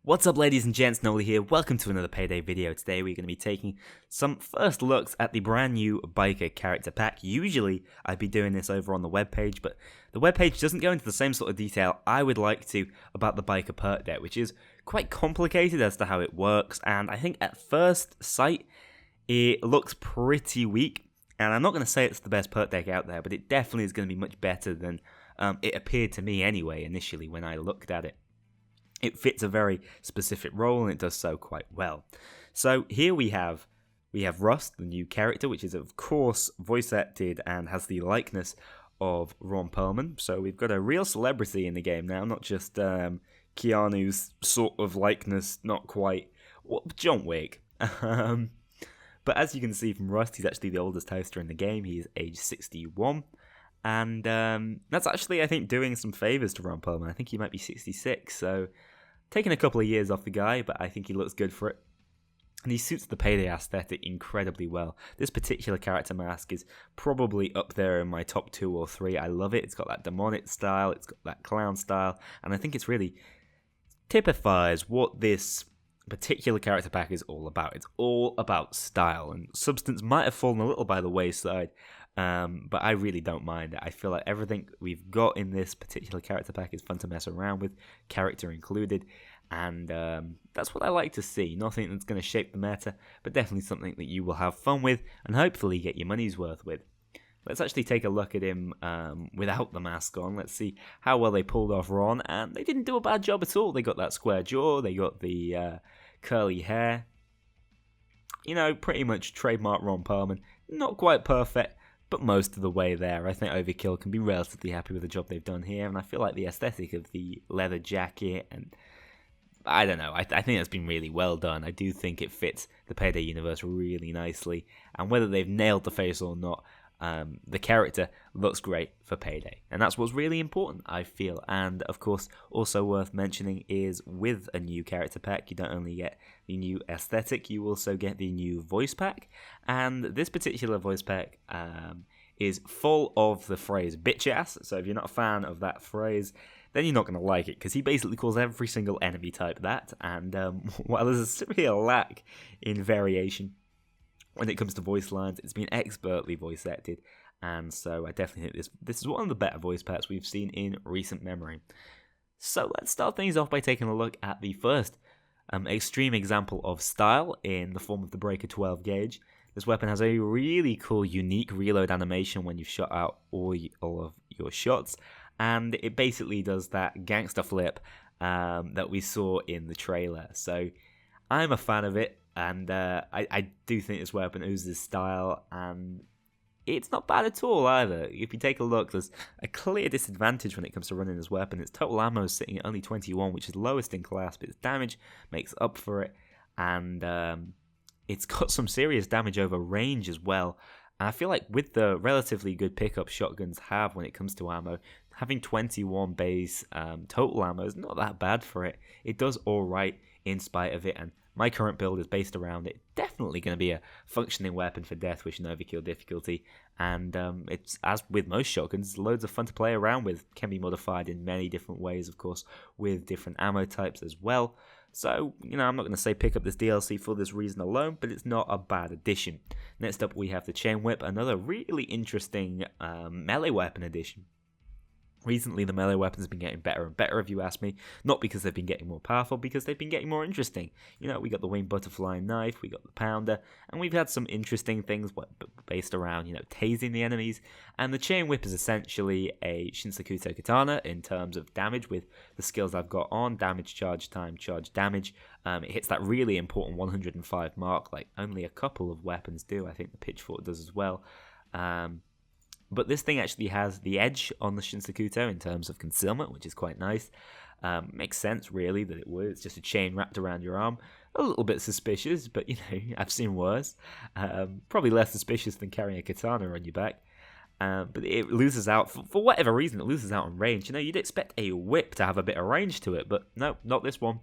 What's up, ladies and gents, Noli here. Welcome to another Payday video. Today we're going to be taking some first looks at the brand new Biker character pack. Usually I'd be doing this over on the webpage, but the webpage doesn't go into the same sort of detail I would like to about the Biker Perk Deck, which is quite complicated as to how it works, and I think at first sight it looks pretty weak. And I'm not going to say it's the best perk deck out there, but it definitely is going to be much better than it appeared to me anyway initially when I looked at it. It fits a very specific role, and it does so quite well. So here we have Rust, the new character, which is of course voice acted and has the likeness of Ron Perlman. So we've got a real celebrity in the game now, not just Keanu's sort of likeness, not quite. John Wick. But as you can see from Rust, he's actually the oldest hoster in the game. He is age 61. And that's actually, I think, doing some favours to Ron Perlman. I think he might be 66, so taking a couple of years off the guy, but I think he looks good for it. And he suits the Payday aesthetic incredibly well. This particular character mask is probably up there in my top 2 or 3. I love it. It's got that demonic style, it's got that clown style, and I think it's really typifies what this particular character pack is all about. It's all about style, and substance might have fallen a little by the wayside, but I really don't mind it. I feel like everything we've got in this particular character pack is fun to mess around with, character included, and that's what I like to see. Nothing that's going to shape the meta, but definitely something that you will have fun with and hopefully get your money's worth with. Let's actually take a look at him without the mask on. Let's see how well they pulled off Ron, and they didn't do a bad job at all. They got that square jaw, they got the curly hair. You know, pretty much trademark Ron Perlman. Not quite perfect, but most of the way there. I think Overkill can be relatively happy with the job they've done here, and I feel like the aesthetic of the leather jacket, and I don't know, I think that's been really well done. I do think it fits the Payday universe really nicely, and whether they've nailed the face or not, the character looks great for Payday, and that's what's really important, I feel. And of course, also worth mentioning is with a new character pack, you don't only get the new aesthetic, you also get the new voice pack. And this particular voice pack is full of the phrase bitch ass. So if you're not a fan of that phrase, then you're not going to like it, because he basically calls every single enemy type that. And while there's a real lack in variation when it comes to voice lines, it's been expertly voice acted, and so I definitely think this is one of the better voice packs we've seen in recent memory. So let's start things off by taking a look at the first extreme example of style in the form of the Breaker 12 gauge. This weapon has a really cool, unique reload animation when you've shot out all of your shots, and it basically does that gangster flip that we saw in the trailer. So I'm a fan of it. And I do think this weapon oozes style, and it's not bad at all either. If you take a look, there's a clear disadvantage when it comes to running this weapon. Its total ammo is sitting at only 21, which is lowest in class, but its damage makes up for it, and it's got some serious damage over range as well. And I feel like with the relatively good pickup shotguns have when it comes to ammo, having 21 base total ammo is not that bad for it. It does alright in spite of it, and my current build is based around it. Definitely going to be a functioning weapon for Death Wish and Overkill difficulty. And it's, as with most shotguns, loads of fun to play around with. Can be modified in many different ways, of course, with different ammo types as well. So, you know, I'm not going to say pick up this DLC for this reason alone, but it's not a bad addition. Next up, we have the Chain Whip, another really interesting melee weapon addition. Recently, the melee weapons have been getting better and better, if you ask me. Not because they've been getting more powerful, because they've been getting more interesting. You know, we got the winged butterfly knife, we got the pounder, and we've had some interesting things based around, you know, tasing the enemies. And the chain whip is essentially a Shinsakuto katana in terms of damage with the skills I've got on: damage, charge time, charge damage. It hits that really important 105 mark, like only a couple of weapons do. I think the pitchfork does as well. But this thing actually has the edge on the Shinsakuto in terms of concealment, which is quite nice. Makes sense, really, that it would. It's just a chain wrapped around your arm. A little bit suspicious, but, you know, I've seen worse. Probably less suspicious than carrying a katana on your back. But it loses out, for whatever reason, it loses out on range. You know, you'd expect a whip to have a bit of range to it, but no, not this one.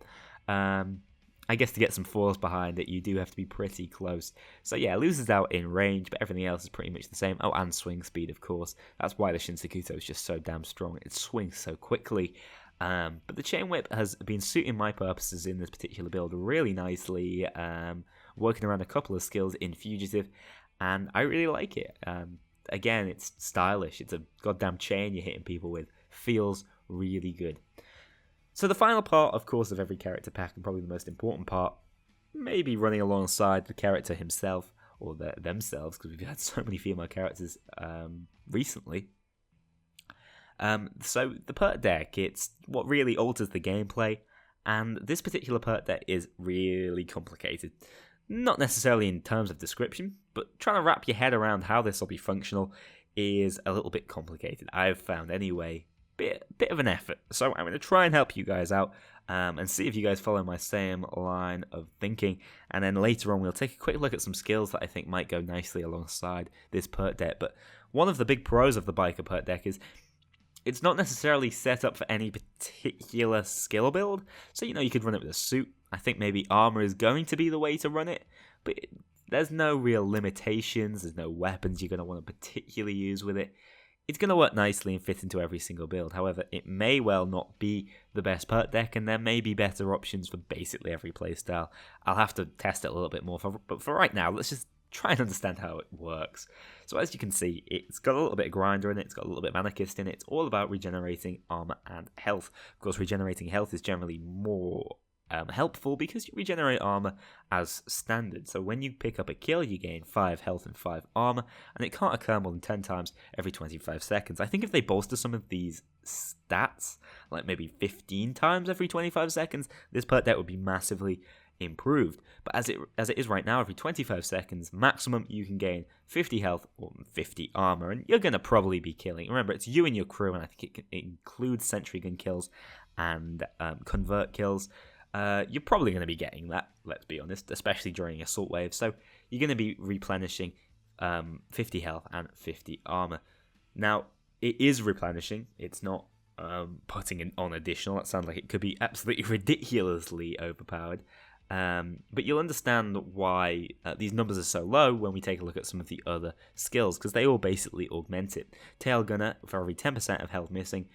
I guess to get some force behind it, you do have to be pretty close. So yeah, it loses out in range, but everything else is pretty much the same. Oh, and swing speed, of course. That's why the Shinsakuto is just so damn strong. It swings so quickly. But the Chain Whip has been suiting my purposes in this particular build really nicely, working around a couple of skills in Fugitive, and I really like it. Again, it's stylish. It's a goddamn chain you're hitting people with. Feels really good. So the final part, of course, of every character pack, and probably the most important part, maybe running alongside the character himself, or themselves, because we've had so many female characters recently. So the perk deck, it's what really alters the gameplay, and this particular perk deck is really complicated. Not necessarily in terms of description, but trying to wrap your head around how this will be functional is a little bit complicated. I've found anyway, bit of an effort. So I'm going to try and help you guys out and see if you guys follow my same line of thinking. And then later on, we'll take a quick look at some skills that I think might go nicely alongside this perk deck. But one of the big pros of the Biker Perk Deck is it's not necessarily set up for any particular skill build. So, you could run it with a suit. I think maybe armor is going to be the way to run it, but there's no real limitations. There's no weapons you're going to want to particularly use with it. It's going to work nicely and fit into every single build. However, it may well not be the best perk deck, and there may be better options for basically every playstyle. I'll have to test it a little bit more, but for right now, let's just try and understand how it works. So as you can see, it's got a little bit of grinder in it, it's got a little bit of anarchist in it. It's all about regenerating armor and health. Of course, regenerating health is generally more helpful because you regenerate armor as standard. So when you pick up a kill, you gain 5 health and 5 armor, and it can't occur more than 10 times every 25 seconds. I think if they bolster some of these stats, like maybe 15 times every 25 seconds, this perk deck would be massively improved. But as it is right now, every 25 seconds maximum, you can gain 50 health or 50 armor, and you're going to probably be killing. Remember, it's you and your crew, and I think it includes sentry gun kills and convert kills. You're probably going to be getting that, let's be honest, especially during assault wave. So you're going to be replenishing 50 health and 50 armor. Now, it is replenishing. It's not putting on additional. That sounds like it could be absolutely ridiculously overpowered. But you'll understand why these numbers are so low when we take a look at some of the other skills, because they all basically augment it. Tail Gunner, for every 10% of health missing,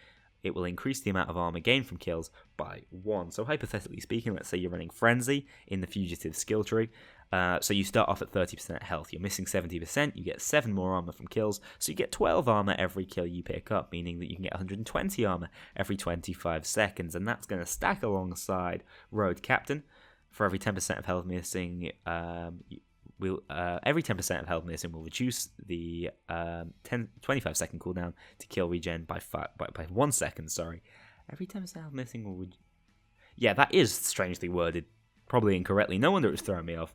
it will increase the amount of armor gained from kills by 1. So hypothetically speaking, let's say you're running Frenzy in the Fugitive skill tree. So you start off at 30% health. You're missing 70%. You get 7 more armor from kills. So you get 12 armor every kill you pick up, meaning that you can get 120 armor every 25 seconds. And that's going to stack alongside Road Captain. For every 10% of health missing, every 10% of health missing will reduce the 25 second cooldown to kill regen by 1 second. Sorry, every 10% health missing will. Yeah, that is strangely worded, probably incorrectly. No wonder it was throwing me off.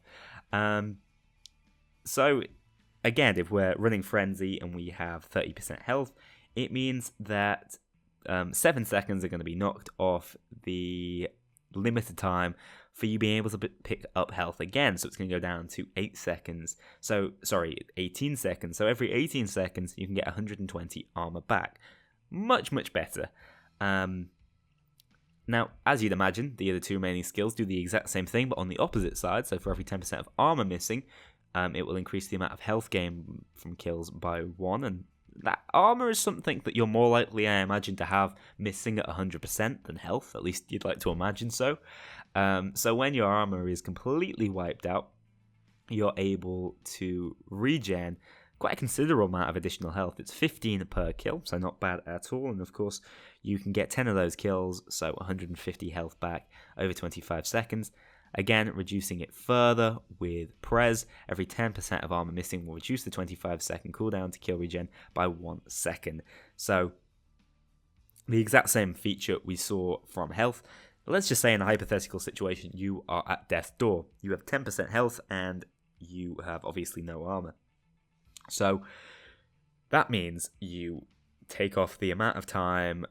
So again, if we're running Frenzy and we have 30% health, it means that 7 seconds are going to be knocked off the limited time for you being able to pick up health again. So it's going to go down to 18 seconds. So every 18 seconds, you can get 120 armor back. Much, much better. Now, as you'd imagine, the other two remaining skills do the exact same thing, but on the opposite side. So for every 10% of armor missing, it will increase the amount of health gain from kills by 1, and that armor is something that you're more likely, I imagine, to have missing at 100% than health. At least you'd like to imagine so. So when your armor is completely wiped out, you're able to regen quite a considerable amount of additional health. It's 15 per kill, so not bad at all. And of course, you can get 10 of those kills, so 150 health back over 25 seconds. Again, reducing it further with Prez. Every 10% of armor missing will reduce the 25 second cooldown to kill regen by 1 second. So, the exact same feature we saw from health. Let's just say in a hypothetical situation, you are at death's door. You have 10% health and you have obviously no armor. So, that means you take off the amount of time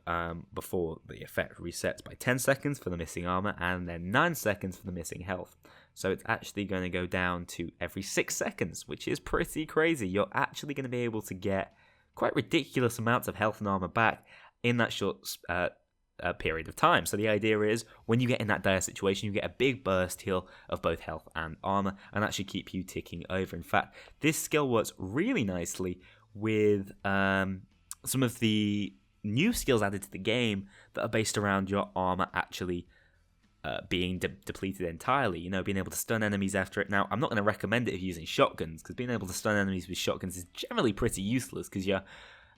before the effect resets by 10 seconds for the missing armor and then 9 seconds for the missing health. So it's actually going to go down to every 6 seconds, which is pretty crazy. You're actually going to be able to get quite ridiculous amounts of health and armor back in that short period of time. So the idea is when you get in that dire situation, you get a big burst heal of both health and armor and actually keep you ticking over. In fact, this skill works really nicely with some of the new skills added to the game that are based around your armor actually being depleted entirely, being able to stun enemies after it. Now, I'm not going to recommend it if you're using shotguns, because being able to stun enemies with shotguns is generally pretty useless, because you're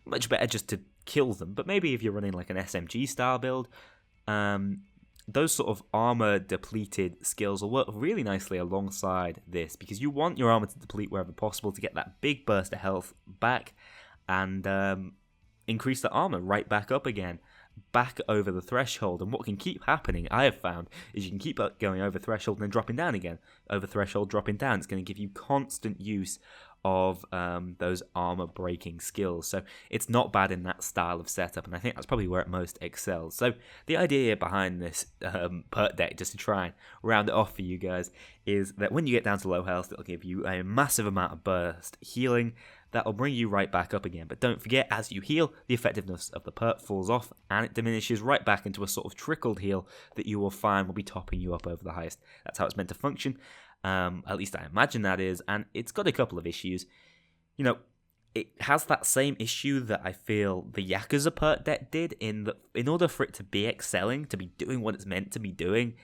much better just to kill them. But maybe if you're running like an SMG style build, those sort of armor depleted skills will work really nicely alongside this, because you want your armor to deplete wherever possible to get that big burst of health back and increase the armor right back up again, back over the threshold. And what can keep happening, I have found, is you can keep going over threshold and then dropping down again, over threshold, dropping down. It's going to give you constant use of those armor breaking skills, so it's not bad in that style of setup, and I think that's probably where it most excels. So the idea behind this perk deck, just to try and round it off for you guys, is that when you get down to low health, it'll give you a massive amount of burst healing that'll bring you right back up again. But don't forget, as you heal, the effectiveness of the perk falls off and it diminishes right back into a sort of trickled heal that you will find will be topping you up over the heist. That's how it's meant to function. At least I imagine that is, and it's got a couple of issues. It has that same issue that I feel the Yakuza perk deck did, in that in order for it to be excelling, to be doing what it's meant to be doing,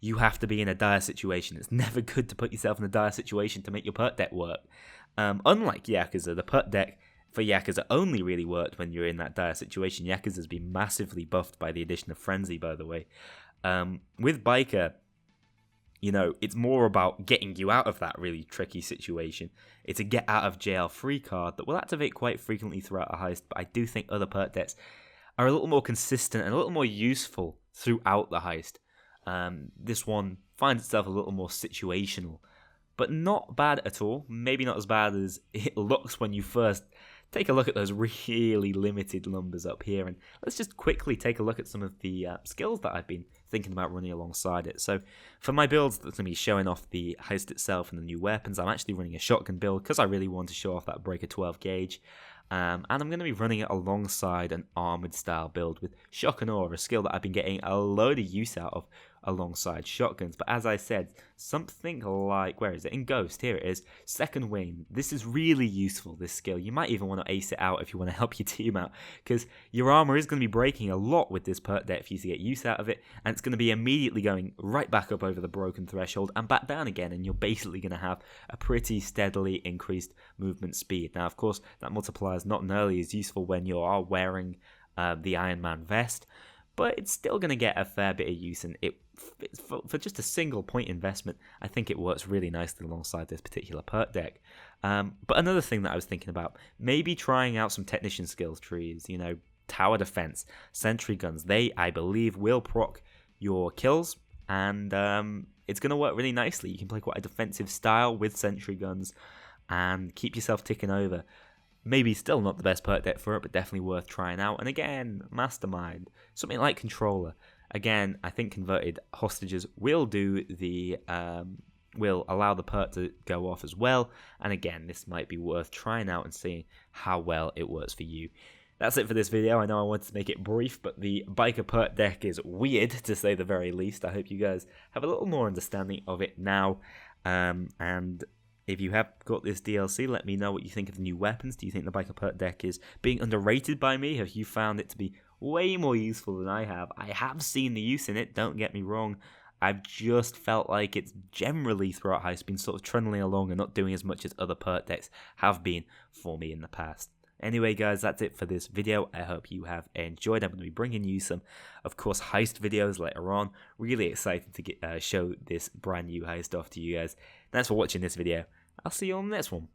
you have to be in a dire situation. It's never good to put yourself in a dire situation to make your perk deck work. Unlike Yakuza, the perk deck for Yakuza only really worked when you're in that dire situation. Yakuza's been massively buffed by the addition of Frenzy, by the way. With Biker, it's more about getting you out of that really tricky situation. It's a get out of jail free card that will activate quite frequently throughout a heist, but I do think other perk decks are a little more consistent and a little more useful throughout the heist. This one finds itself a little more situational, but not bad at all. Maybe not as bad as it looks when you first take a look at those really limited numbers up here, and let's just quickly take a look at some of the skills that I've been thinking about running alongside it. So for my builds that's going to be showing off the heist itself and the new weapons, I'm actually running a shotgun build because I really want to show off that Breaker 12 gauge. And I'm going to be running it alongside an armored style build with Shock and Awe, a skill that I've been getting a load of use out of alongside shotguns. But as I said, something like, where is it? In Ghost, here it is, Second Wing. This is really useful, this skill. You might even want to ace it out if you want to help your team out, because your armor is going to be breaking a lot with this perk deck for you to get use out of it, and it's going to be immediately going right back up over the broken threshold and back down again, and you're basically going to have a pretty steadily increased movement speed. Now, of course, that multiplier is not nearly as useful when you are wearing the Iron Man vest, but it's still going to get a fair bit of use, and for just a single point investment, I think it works really nicely alongside this particular perk deck. But another thing that I was thinking about, maybe trying out some technician skills trees, tower defense, sentry guns. They, I believe, will proc your kills, and it's going to work really nicely. You can play quite a defensive style with sentry guns and keep yourself ticking over. Maybe still not the best perk deck for it, but definitely worth trying out. And again, Mastermind, something like Controller. Again, I think converted hostages will will allow the perk to go off as well. And again, this might be worth trying out and seeing how well it works for you. That's it for this video. I know I wanted to make it brief, but the Biker Perk deck is weird, to say the very least. I hope you guys have a little more understanding of it now. And if you have got this DLC, let me know what you think of the new weapons. Do you think the Biker Perk deck is being underrated by me? Have you found it to be way more useful than I have? I have seen the use in it, don't get me wrong. I've just felt like it's generally throughout heist been sort of trundling along and not doing as much as other perk decks have been for me in the past. Anyway, guys, that's it for this video. I hope you have enjoyed. I'm going to be bringing you some, of course, heist videos later on. Really excited to show this brand new heist off to you guys. Thanks for watching this video. I'll see you on the next one.